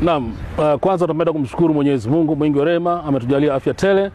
Naam, kwanza tunapenda kumshukuru Mwenyezi Mungu mwingi wa rehema, ametujalia afya tele.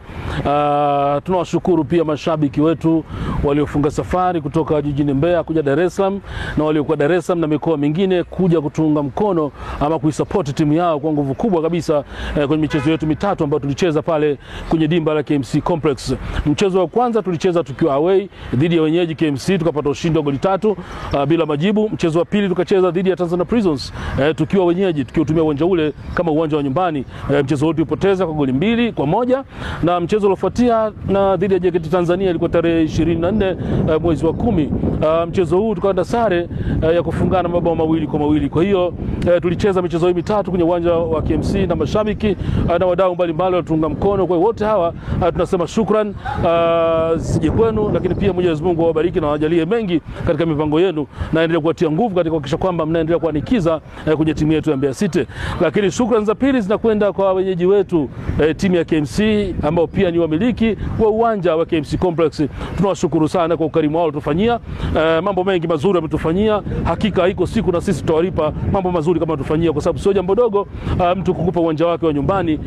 Tunawashukuru pia mashabiki wetu waliofunga safari kutoka jijini Mbeya kuja Dar es Salaam na waliokuwa Dar es Salaam na mikoa mingine kuja kutunga mkono ama kuisupport timu yao kwa nguvu kubwa kabisa kwenye michezo yetu mitatu ambayo tulicheza pale kwenye dimba la KMC Complex. Mchezo wa kwanza tulicheza tukiwa away dhidi ya wenyeji KMC, tukapata ushindi wa goli 3 bila majibu. Mchezo wa pili tukacheza dhidi ya Tanzania Prisons tukiwa wenyeji, tukiutumia uwanja ule kama uwanja wa nyumbani. Mchezo wote ulipoteza kwa goli 2-1, na mchezo uliofuatia na dhidi ya JKT Tanzania ilikuwa tarehe 24 mwezi wa 10. Mchezo huu tukaenda sare ya kufungana mabao 2-2. Kwa hiyo tulicheza michezo hii mitatu kwenye uwanja wa KMC na mashabiki na wadau mbalimbali walitunga mkono. Kwa hiyo wote hawa tunasema shukran sije kwenu, lakini pia Mwenyezi Mungu awabariki na awajalie mengi katika mipango yenu na endelee kuwatia nguvu katika kuhakikisha kwamba mnaendelea kuanikiza kwenye timu yetu ya Mbeya City. Lakini shukrani za pili zinakwenda kwa wenyeji wetu timu ya KMC ambao pia ni wamiliki wa uwanja wa KMC Complex. Tunawashukuru sana kwa ukarimu wao tufanyia. Mambo mengi mazuri wametufanyia. Hakika haiko siku na sisi tutawalipa mambo mazuri kama tufanyia, kwa sababu sio jambo dogo mtu kukupa uwanja wake wa nyumbani,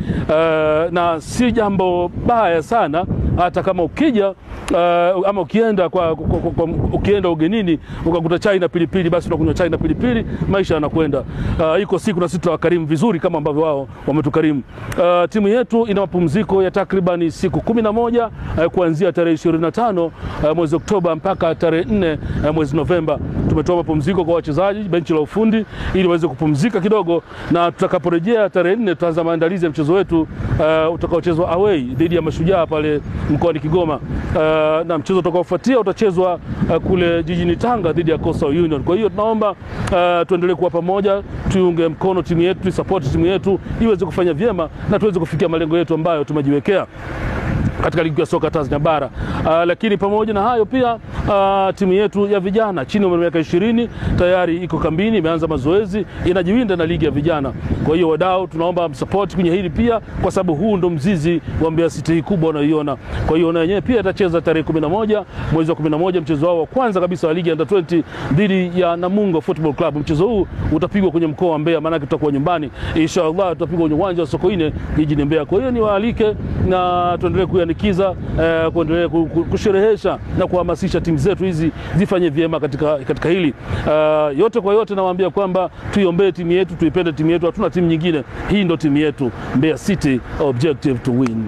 na si jambo baya sana hata kama ukija ama ukienda ugenini ukakuta chai na pilipili, basi unakunywa chai na pilipili, maisha yanakwenda. Iko siku na sisi tutawakarimu vizuri kama ambavyo wao wametukarimu. Timu yetu ina mapumziko ya takriban siku 11 kuanzia tarehe 25 mwezi Oktoba mpaka tarehe 4 mwezi Novemba. Tumetoa mapumziko kwa wachezaji, benchi la ufundi, ili waweze kupumzika kidogo, na tutakaporejea tarehe 4 tutaanza maandalizi ya mchezo wetu utakaochezwa away dhidi ya Mashujaa pale mkoani Kigoma. Na mchezo utakaofuatia utachezwa kule jijini Tanga dhidi ya Coastal Union. Kwa hiyo tunaomba tuendelee kuwa pamoja, tuunge mkono timu yetu, support timu yetu iweze kufanya vyema na tuweze kufikia malengo yetu ambayo tumejiwekea katika ligi ya soka Tanzania bara. Lakini pamoja na hayo pia timu yetu ya vijana chini ya miaka 20 tayari iko kambini, imeanza mazoezi, inajiwinda na ligi ya vijana. Kwa hiyo wadau tunaomba support kwenye hili pia, kwa sababu huu ndo mzizi wa Mbeya City kubwa unaiona. Kwa hiyo na yenyewe pia itacheza tarehe 11 mwezi wa 11 mchezo wao wa kwanza kabisa wa ligi under 20 dhidi ya Namungo Football Club. Mchezo huu utapigwa kwenye mkoa wa Mbeya, maana tutakuwa nyumbani. Inshallah tutapigwa kwenye uwanja wa Sokoine jijini Mbeya. Kwa hiyo niwaalike na tuendelee kuyanikiza, kuendelea kusherehesha na kuhamasisha timu zetu hizi zifanye vyema katika hili. Yote kwa yote nawaambia kwamba tuiombee timu yetu, tuipende timu yetu, hatuna timu nyingine. Hii ndo timu yetu, Mbeya City, objective to win.